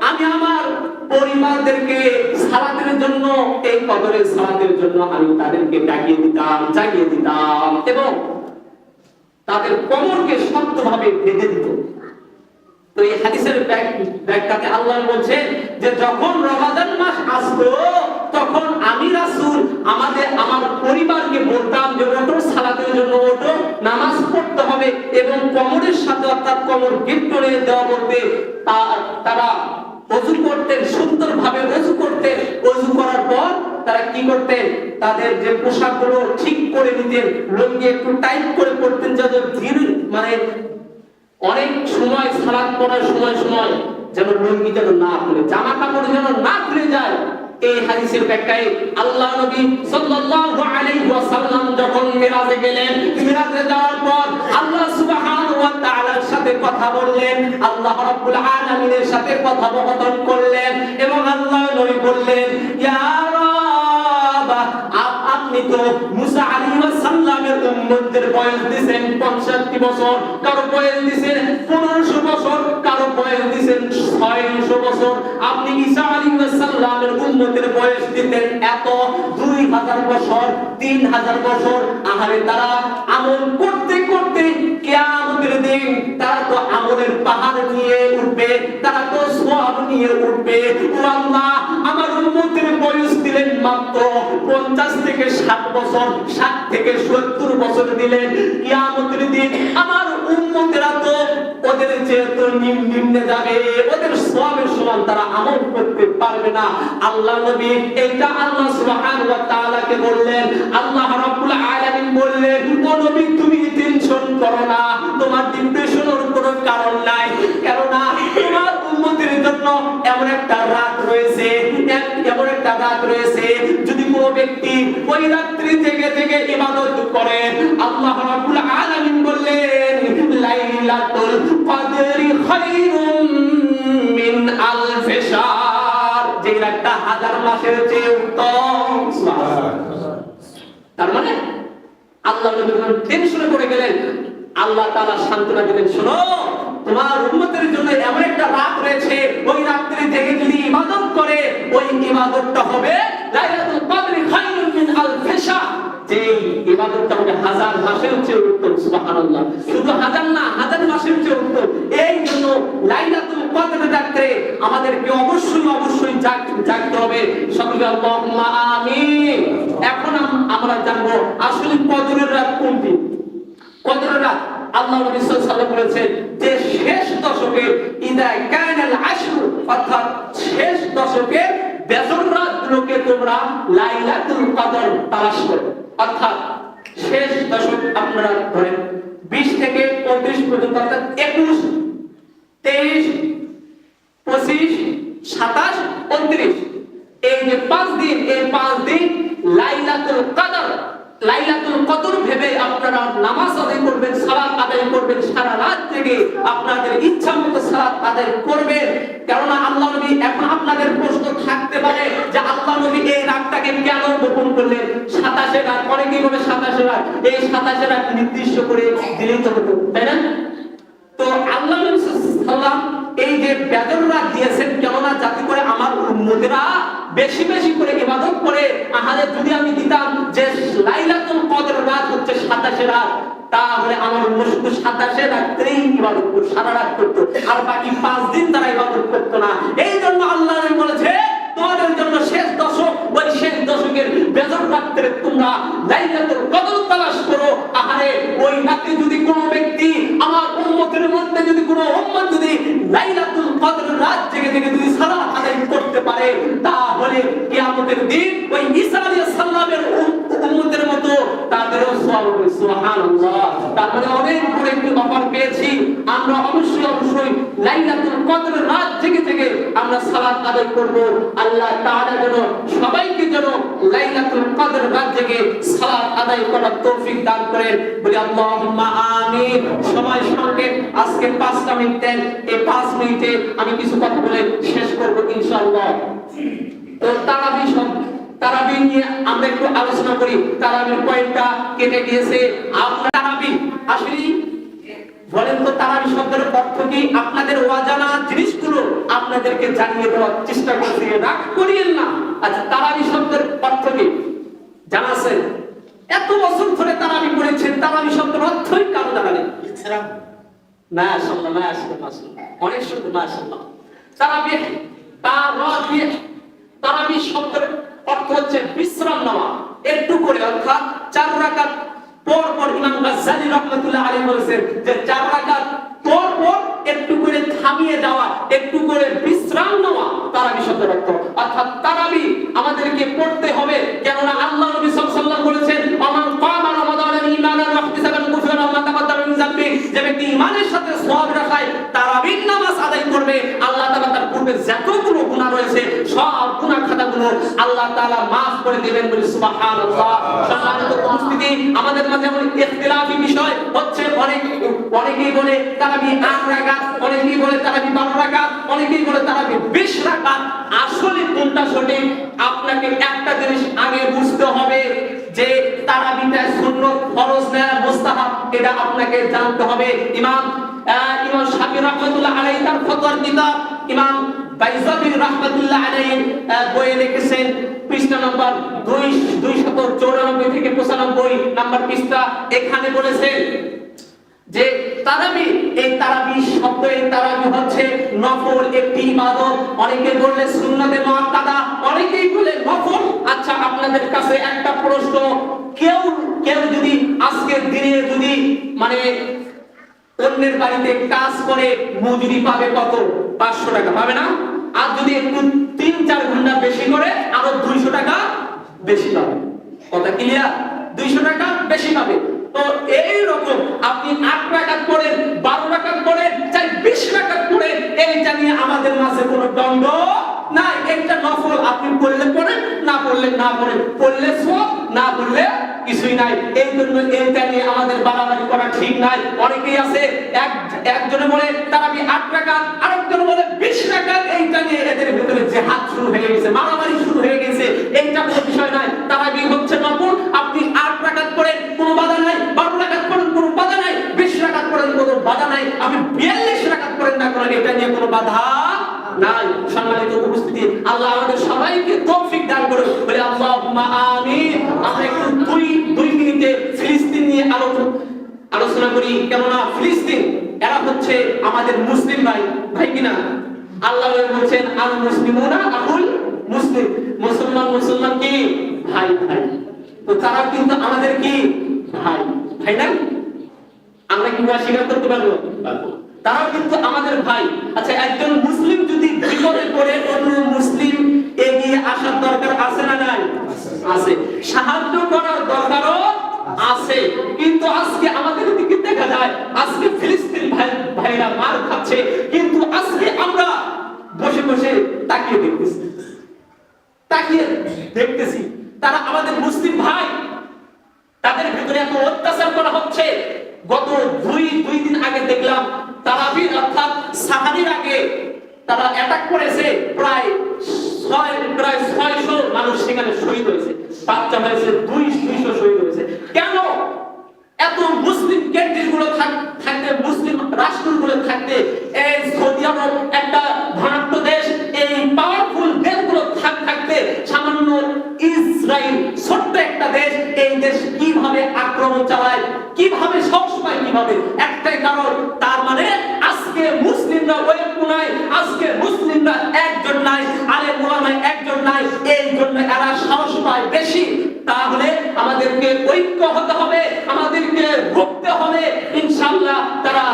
আমি আমার পরিবারদেরকে সালাতের জন্য, এই কদরের সালাতের জন্য আমি তাদেরকে জাগিয়ে দিতাম এবং তাদের কোমরকে শক্তভাবে বেঁধে দিত। তো এই হাদিসের ব্যাখ্যাতে আল্লাহ বলছেন যে যখন রমাদান মাস আসতো তখন আমি রাসূল আমার পরিবারকে বলতাম যে ওঠো, সালাতের জন্য ওঠো, নামাজ পড়তে হবে, এবং কোমরের সাথে অর্থাৎ কোমর গিট করে দেওয়া বলতে তারা ওযু করতেন, সুন্দরভাবে ওযু করতেন। ওযু করার পর তারা কি করতেন? তাদের যে পোশাকগুলো ঠিক করে নিতেন, লুঙ্গি একটু টাইট করে পড়তেন, যাতে মানে অনেক সময় সালাত পড়ার সময় যেন লুঙ্গি যেন না খুলে, জামা কাপড় যেন না খুলে যায়। এই হাদিসের ব্যাখ্যায় আল্লাহ নবী সাল্লাল্লাহু আলাইহি ওয়াসাল্লাম যখন মিরাজে গেলেন, মিরাজে যাওয়ার পর আল্লাহ সুবহানাহু ওয়া তাআলার সাথে কথা বললেন, আল্লাহ রাব্বুল আলামিনের সাথে কথোপকথন করলেন এবং আল্লাহ নবী বললেন ইয়া রাব, আপনি তো মুসা আলাইহিস সালামের উম্মতদের বয়স দিয়েছেন 65 বছর, কারো বয়স দিয়েছেন 1500 বছর, কারো বয়স দিয়েছেন 600 বছর। আপনি ঈসা আলাইহিস সালামের উম্মতের বয়স দিতেন এত 2000 বছর, 3000 বছর। আহারে তারা আমল করতে করতে কিয়ামতের দিন তারা তো আমলের পাহাড় নিয়ে উঠবে, তারা তো সওয়াব নিয়ে উঠবে। ও আল্লাহ, আমার উম্মতের বয়স দিলেন মাত্র 50 থেকে 60 বছর, 60 থেকে 70 বছর দিলেন। কিয়ামতের দিন আমার উম্মতেরা তো ওদের চেয়ে তো নিম্নে যাবে, ওদের সওয়াবের সমান তারা আমল করতে পারবে না। আল্লাহ নবী এটা আল্লাহ সুবহানাহু ওয়া তাআলাকে বললেন, আল্লাহ রাব্বুল আলামিন বললেন, ও নবী তুমি টেনশন করো না, তোমার ডিপ্রেশনের কোনো কারণ নাই, কেননা তোমার উম্মতের জন্য এমন একটা রাত রয়েছে, এমন একটা রাত রয়েছে, যদি কোনো ব্যক্তি ওই রাত্রি জেগে জেগে ইবাদত করে, আল্লাহ রাব্বুল আলামিন বললেন লাইলাতুল কদরি খায়রুম মিন আলফি শাহর, যে রাতটা 1000 মাসের চেয়ে উত্তম। তার মানে আল্লাহ নবী টেনশনে পড়ে গেলেন, আল্লাহ তাআলা সান্ত্বনা দিলেন, শোনো তোমার উম্মতের জন্য এমন একটা রাত রয়েছে, ওই রাত্রে জেগে যদি ইবাদত করে ওই ইবাদতটা হবে লাইলাতুল কদরি খায়রুম মিন আলফি শাহর, যে ইবাদতটা হবে 1000 মাসের চেয়ে উত্তম। সুবহানাল্লাহ, শুধু 1000 না, 1000 মাসের চেয়ে উত্তম। এই জন্য লাইলাতুল কদরের রাতে আমাদেরকে অবশ্যই জাগতে হবে। সকলে আল্লাহুম্মা আমিন। এখন আমরা জানবো আসলে কদরের রাত কোনটি। কদরের রাত আল্লাহ নবী সাল্লাল্লাহু আলাইহি ওয়াসাল্লাম বলেছেন যে শেষ দশকের ইদা কানাল আশর, অর্থাৎ শেষ দশকের বেজর রাতগুলোকে তোমরা লাইলাতুল কদর তালাশ করো। অর্থাৎ শেষ দশক আপনারা ধরেন 20 থেকে 35 পর্যন্ত, অর্থাৎ 21, 23, 25, 27, 29, এই যে 5 দিন, এই 5 দিন লাইলাতুল কদর, লাইলাতুল কদর ভেবে আপনারা নামাজ আদায় করবেন, সালাত আদায় করবেন, সারা রাত জেগে আপনাদের ইচ্ছা মতো সালাত আদায় করবেন। কেননা আল্লাহ নবী, এখন আপনাদের প্রশ্ন থাকতে পারে যে আল্লাহ নবী এই রাতটাকে কেন গোপন করলেন? 27 রাত, অনেকেই বলে 27 রাত, এই 27 রাত নির্দিষ্ট করে দিলেই তো হতো, তাই না? তো আল্লাহ নবী সাল্লাল্লাহু এই যে বেজর রাত দিয়েছেন, কেননা যাতে করে আমার উম্মতেরা বেশি বেশি করে ইবাদত করে। আহারে যদি আমি দিতাম যে লাইলাতুল কদর রাত হচ্ছে 27 রাত, তাহলে আমার উম্মত শুধু 27 রাতেই ইবাদত করত, সারা রাত করত, আর বাকি 5 দিন তারা ইবাদত করত না। এই জন্য আল্লাহ নবী বলেছে তোমাদের জন্য শেষ দশক, ওই শেষ দশকের বেজর রাতে তোমরা লাইলাতুল কদর তালাশ করো। আহারে ওই রাতে যদি কোনো ব্যক্তি, আমার উম্মতের মধ্যে যদি কোনো উম্মত যদি লাইলাতুল কদর রাত জেগে জেগে যদি সালাত আদায় করতে পারে, তাহলে কিয়ামতের দিন ওই ঈসা আলাইহিস সালামের উম্মতের মতো তাদেরও সওয়াব হবে। সুবহানাল্লাহ, তার মানে অনেক বড় একটি অফার পেয়েছি আমরা। অবশ্যই লাইলাতুল কদর রাত জেগে জেগে আমরা সালাত আদায় করব। আল্লাহ তাআলা যেন সবাইকে যেন লাইলাতুল কদর রাত জেগে সালাত আদায় করার তৌফিক দান করেন, বলি আল্লাহুম্মা আমিন। সময় সংক্ষেপ, আজকে 5টা মিনিট দেন, এই 5 মিনিটে আমি কিছু কথা বলে শেষ করব ইনশাআল্লাহ। তো তারাবি নিয়ে আমরা একটু আলোচনা করি। তারাবির পয়েন্টটা কেটে গিয়েছে। আপনারা তারাবি আসলে বলেন তো, তারাবি শব্দের অর্থ কি? আপনাদের অজানা জিনিসগুলো আপনাদেরকে জানিয়ে দেওয়ার চেষ্টা করছি, রাগ করিয়েন না। আচ্ছা, তারাবি শব্দের অর্থ কি জানা আছে? এত বছর ধরে তারাবি পড়েছেন, তারাবি শব্দের অর্থই কারো জানা নেই। মাশাআল্লাহ, মাশাআল্লাহ, অনেক সুন্দর, মাশাআল্লাহ। তারাবি শব্দের অর্থ হচ্ছে বিশ্রাম নেওয়া, একটু করে, অর্থাৎ 4 রাকাত পর পর। ইমাম গাজ্জালী রাহমাতুল্লাহ আলাইহি বলেছেন যে 4 রাকাত পর পর একটু করে থামিয়ে যাওয়া, একটু করে বিশ্রাম নেওয়া তারাবি শব্দের অর্থ। অর্থাৎ তারাবি আমাদেরকে পড়তে হবে, কেননা আল্লাহ নবী সাল্লাল্লাহু আলাইহি ওয়াসাল্লাম বলেছেন আমান কামা রমাদানান ঈমানান ওয়া ইহতিসাবান গুফিরা লাহু মা তাকাদ্দামা মিন যামবি, যে ব্যক্তি ঈমানের সাথে সওয়াব রাখায় তারাবির নামাজ আদায় করবে, আল্লাহ তাআলা তার পূর্বে যতগুলো গুনাহ রয়েছে সব গুনাহ খাতাগুলো আল্লাহ তাআলা maaf করে দিবেন, বলি সুবহানাল্লাহ। সম্মানিত উপস্থিতি, আমাদের মাঝে এমন ইখতিলাফি বিষয় হচ্ছে, অনেকেই বলে তারাবি 8 রাকাত, অনেকেই বলে তারাবি 12 রাকাত, অনেকেই বলে তারাবি 20 রাকাত। আসলে কোনটা সঠিক? আপনাকে একটা জিনিস আগে বুঝতে হবে যে তারাবিটা সুন্নাত, ফরজ না মুস্তাহাব, এটা আপনাকে জানতে হবে। ইমাম শাফিঈ রাহমাতুল্লাহ আলাইহি তার ফতোয়ার কিতাব ইমাম বাইজাবি রাহমাতুল্লাহ আলাইহি বইয়ে লিখেছেন, পৃষ্ঠা নাম্বার 294 থেকে 95 নাম্বার পৃষ্ঠা, এখানে বলেছেন যে তারাবি, এই তারাবি শব্দ, এই তারাবি হচ্ছে নফল একটি ইবাদত। অনেকে বললে সুন্নাতে মুআক্কাদা, অনেকেই বলে নফল। আচ্ছা, আপনাদের কাছে একটা প্রশ্ন, কেউ যদি আজকের দিনে যদি মানে অন্যের বাড়িতে কাজ করে মজুরি পাবে কত? 500 টাকা পাবে না? আর যদি একটু 3-4 ঘন্টা বেশি করে আরো 200 টাকা বেশি পাবে। কথা ক্লিয়ার? 200 টাকা বেশি পাবে। তো এই রকম আপনি 8 রাকাত পড়েন, 12 রাকাত পড়েন, চাই 20 রাকাত পড়েন, এইটা নিয়ে আমাদের মাঝে কোনো দ্বন্দ্ব নাই। একটা নফল, আপনি পড়লে পড়েন, না পড়লে না পড়েন, পড়লে সওয়াব, না পড়লে কিছুই নাই। এই জন্য এইটা নিয়ে আমাদের বাড়াবাড়ি করা ঠিক নাই। অনেকেই আছে একজনে বলে তারাবি 8 রাকাত, আরেকজন বলে 20 রাকাত। এইটা নিয়ে এদের ভিতরে জিহাদ শুরু হয়ে গেছে, মারামারি শুরু হয়ে গেছে। এইটা কোনো বিষয় নাই। তারাবি হচ্ছে নফল, আপনি 8 রাকাত পড়েন কোনো বাধা নাই, 12 রাকাত পড়েন কোনো বাধা নাই, 20 রাকাত পড়েন কোনো বাধা নাই, আপনি 42 রাকাত পড়েন না করেন, এটা নিয়ে কোনো বাধা নাই। সম্মানিত উপস্থিতি, আল্লাহ আমাদের সবাইকে তৌফিক দান করুন, বলে আল্লাহুম্মা আমিন। আমরা একটু দুই মিনিটে ফিলিস্তিন নিয়ে আলোচনা করি। কেননা ফিলিস্তিন এরা হচ্ছে আমাদের মুসলিম ভাই কিনা? আল্লাহ বলছেন আল মুসলিমুনা আহুল মুসলিম, মুসলমান কি ভাই। তো তারা কিন্তু আমাদের কি ভাই না? আমরা কি স্বীকার করতে পারবো? তারা কিন্তু আমাদের ভাই। আচ্ছা, একজন মুসলিম যদি বিপদে পড়ে অন্য মুসলিম এগিয়ে আসার দরকার আছে না নাই? আছে। সাহায্য করার দরকারও আছে। কিন্তু আজকে আমাদের দিকে দেখা যায়, আজকে ফিলিস্তিন ভাইরা মার খাচ্ছে, কিন্তু আজকে আমরা বসে বসে তাকিয়ে দেখতেছি তারা আমাদের মুসলিম ভাই, তাদের ভিতরে এত অত্যাচার করা হচ্ছে। গত দুই দিন আগে দেখলাম তারাবির অর্থাৎ সাহারির আগে তারা অ্যাটাক করেছে, প্রায় 600 মানুষ সেখানে শহীদ হয়েছে, বাচ্চা হয়েছে, 200 শহীদ হয়েছে। কেন? এত মুসলিম কেন্দ্রগুলো থাকতে, মুসলিম রাষ্ট্রগুলো থাকতে, এই সৌদি আরব একটা ধনাঢ্য দেশ, এই পাওয়ারফুল দেশগুলো থাকতে সামান্য ইসরায়েল ছোট্ট একটা দেশ, এই দেশ কিভাবে আক্রমণ চালায়, কিভাবে সাহস পায়, কিভাবে? একটাই কারণ, তার মানে আজকে মুসলিমরা ঐক্য নাই, আজকে মুসলিমরা একজন নাই, আলেম ওলামা একজন নাই, এই জন্য এরা সাহস পায় বেশি। তাহলে আমাদেরকে ঐক্য হতে হবে, আমাদেরকে রুখতে হবে। ইনশাআল্লাহ তারা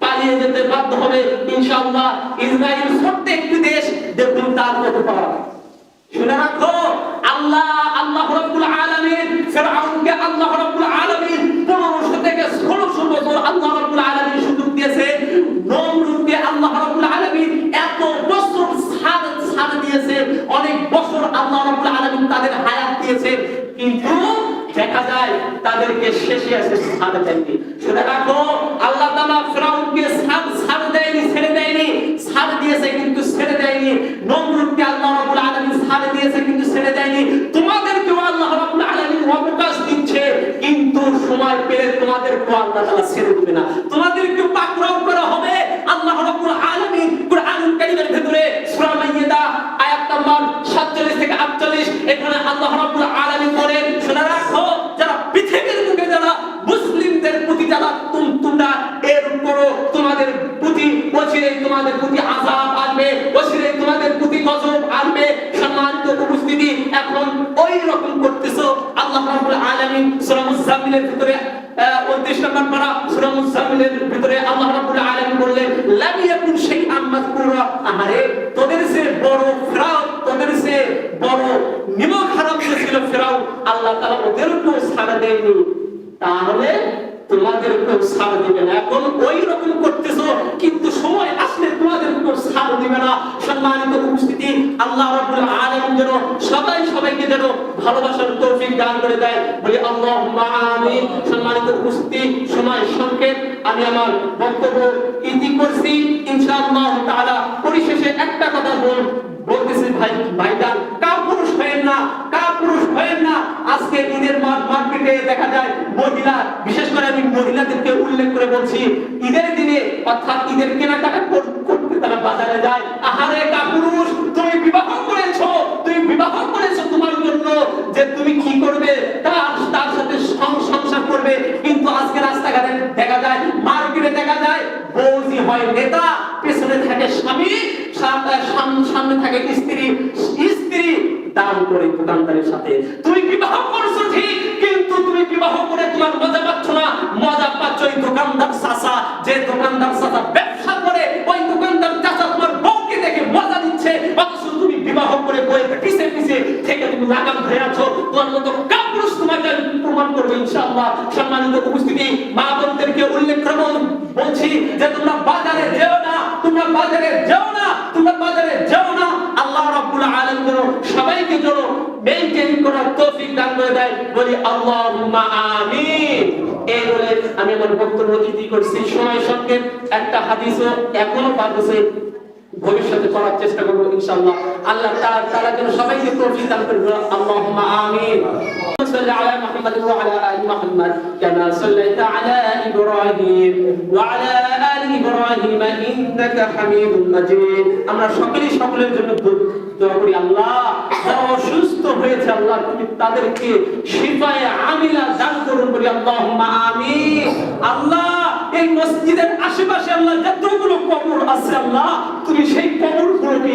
পালিয়ে যেতে বাধ্য হবে। ইনশাআল্লাহ ইসরায়েল ছোট্ট একটি দেশ, দেখুন তার কত পাওয়া। শুনে রাখো, আল্লাহ রাব্বুল আলামিন ফিরআউনকে আল্লাহ রাব্বুল আলামিন 1500 থেকে 1600 বছর আল্লাহ রাব্বুল আলামিন সুযোগ দিয়েছে। নমরুদকে আল্লাহ রাব্বুল আলামিন এত বছর ছাড় দিয়েছে, অনেক বছর আল্লাহ রাব্বুল আলামিন তাদের হায়াত দিয়েছে, কিন্তু দেখা যায় তাদেরকে শেষে এসে ছাড় দেয়নি। শুনে রাখো, আল্লাহ তাআলা ফিরআউনকে ছাড় দেয়নি, ছেড়ে দেয়নি, ছাড় দিয়েছে কিন্তু ছেড়ে দেয়নি। নমরুদকে আল্লাহ রাব্বুল আলামিন ছাড় দিয়েছে কিন্তু ছেড়ে দেয়নি। তোমাদেরকেও আল্লাহ রাব্বুল আলামিন অবকাশ দিচ্ছে, কিন্তু সময় পেলে তোমাদেরকেও আল্লাহ তাআলা ছেড়ে দিবে না, তোমাদেরকে পাকড়াও করা হবে। আল্লাহ রাব্বুল আলামিন কুরআনুল কারীমের ভিতরে সূরা মাইদা আয়াত নাম্বার 47 থেকে 48 এখানে আল্লাহ রাব্বুল আলামিন বলেন, শুনে রাখো, যারা পৃথিবীর বুকে যারা মুসলিমদের প্রতি যারা তোমরা এর করো, তোমাদের প্রতি অচিরেই তোমাদের প্রতি আযাব আসবে, অচিরেই তোমাদের প্রতি গজব আসবে। সম্মানিত উপস্থিতি, এখন ওই রকম করতেছো। আল্লাহ রাব্বুল আলামিন সূরা মুজাম্মিলের ভিতরে 29 নম্বর পারা সূরা মুজাম্মিলের ভিতরে আল্লাহ রাব্বুল আলামিন বললেন, লাম ইয়াকুন শাইআন মাযকুরা। আরে তোদের সে বড় ফিরাউন, তোদের সে বড় নিমক হারাম ছিল ফিরাউন, আল্লাহ তাআলা ওদেরকেও ছাড় দেয়নি, তাহলে তোমাদেরকেও ছাড় দিবে না। এখন ওই রকম করতেছো, কিন্তু সময় আসলে তোমাদেরকেও ছাড় দিবে না। সম্মানিত উপস্থিতি, আল্লাহ রাব্বুল আলামিন যেন সবাইকে যেন ভালোবাসার তৌফিক দান করে দেয়, বলি আল্লাহুম্মা আমিন। সম্মানিত উপস্থিতি, সময় সংক্ষেপ, আমি আমার বক্তব্য ইতি করছি। ইনশাআল্লাহ তাআলা পরিশেষে একটা কথা বলতেছি ভাইজান কাপুরুষ হয়েন না, কাপুরুষ হয়েন না। আজকে ঈদের মার্কেটে দেখা যায় মহিলা, বিশেষ করে আমি মহিলাদেরকে উল্লেখ করে বলছি, ঈদের দিনে অর্থাৎ ঈদের কেনাকাটা করতে তারা বাজারে যায়। আহারে কাপুরুষ, তুমি বিবাহ করেছো, তুমি বিবাহ করেছো তোমার জন্য যে তুমি কি করবে, তার সাথে সংসার করবে। কিন্তু আজকে রাস্তাঘাটে দেখা যায়, মার্কেটে দেখা যায় বউজি হয় নেতা, পেছনে থাকে স্বামী, সামনে থাকে স্ত্রী, স্ত্রী দাম করে দোকানদারের সাথে। তুমি বিবাহ করছো ঠিক, কিন্তু তুমি বিবাহ করে তোমার মজা পাচ্ছ না, মজা পাচ্ছ ওই দোকানদার চাচা, যে দোকানদার চাচা ব্যবসা করে, ওই দোকানদার চাচা তোমার বউকে দেখে মজা দিচ্ছে, অথচ তুমি বিবাহ করে বউয়ের পিছে পিছে থেকে তুমি লাগাম ধরে আছো। তোমার মতো কাপুরুষ তোমাকে প্রমাণ করবে ইনশাআল্লাহ। সম্মানিত উপস্থিতি, মা বোনদেরকে উল্লেখ করে বলছি যে তোমরা বাজারে যেও না, তোমরা বাজারে যেও না, তোমরা বাজারে যেও না। আল্লাহ রাব্বুল আলামিন যেন সবাইকে যেন মেইনটেইন করার তৌফিক দান করে দেয়, বলি আল্লাহুম্মা আমিন। এই বলে আমি আমার বক্তব্য ইতি করছি। সময় সঙ্গে একটা হাদিসও এখনো বাকি ভবিষ্যতে করার চেষ্টা করব ইনশাআল্লাহ। আল্লাহ তাআলা যেন সবাইকে তৌফিক দান করে, আল্লাহুম্মা আমিন। صل على محمد وعلى آل محمد كما صليت على إبراهيم وعلى آل إبراهيم إنك حميد مجيد। আমরা সকলের জন্য দোয়া করি, আল্লাহ যারা অসুস্থ হয়েছে আল্লাহ তুমি তাদেরকে শিফায়ে আমিলা দান করুন, বলি আল্লাহুম্মা আমিন। আল্লাহ এই মসজিদের আশেপাশে আল্লাহ যতগুলো কবর আছে আল্লাহ তুমি সেই কবরগুলোকে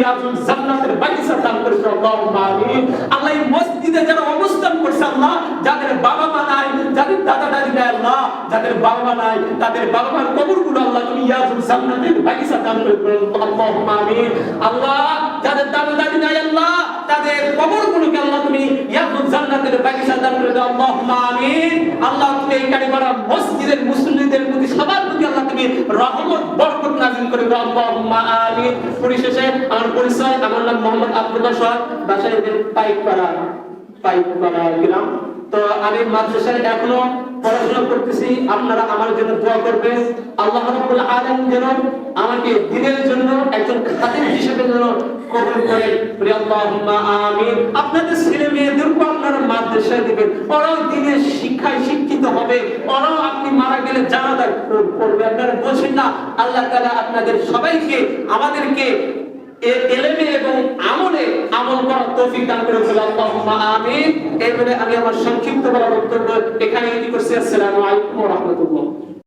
জান্নাতের বাগিচা দান করে দাও, আল্লাহুম্মা আমিন। আল্লাহ এই মসজিদে যারা অবস্থান করছে আল্লাহ, যাদের বাবা মা নাই, যাদের দাদা দাদি নাই আল্লাহ, যাদের বাবা মা নাই তাদের বাবা মার কবরগুলো আল্লাহ তুমি জান্নাতের বাগিচা দান করে দাও, আল্লাহুম্মা আমিন। আল্লাহ যাদের দাদা দাদি নাই আল্লাহ, তাদের কবরগুলোকে আল্লাহ তুমি জান্নাতের বাগিচা দান করে দাও, আল্লাহুম্মা আমিন। আল্লাহ তুমি এই কারিগরা মসজিদের মুসল্লিদের প্রতি সবার প্রতি আল্লাহ তুমি রহমত বরকত নাযিল করে দাও, আল্লাহুম্মা আমিন। পরিশেষে আমার পরিচয়, আমার নাম মোহাম্মদ আব্দুল্লাহ সর, বাসায় পাইকপাড়া গ্রাম। তো আমি মাদ্রাসায় এখনো পড়াশোনা করতেছি, আপনারা আমার জন্য দোয়া করবেন। আল্লাহ রাব্বুল আলামিন যেন আমাকে দ্বীনের জন্য একজন খাদিম হিসেবে যেন কবুল করেন, বলি আল্লাহুম্মা আমিন। আপনাদের ছেলে মেয়েদেরকে আপনারা মাদ্রাসায় দিবেন, ওরাও দ্বীনের শিক্ষায় শিক্ষিত হবে, ওরাও আপনি মারা গেলে জানাজা পড়বে। আপনারা বলছেন না, আল্লাহ তাআলা আপনাদের সবাইকে আমাদেরকে ইলমে এবং আমলে আমল করার তৌফিক দান করে, আল্লাহুম্মা আমিন। এই বলে আমি আমার সংক্ষিপ্ত বক্তব্য এখানে ইতি করছি। আসসালামু আলাইকুম ওয়া রাহমাতুল্লাহ।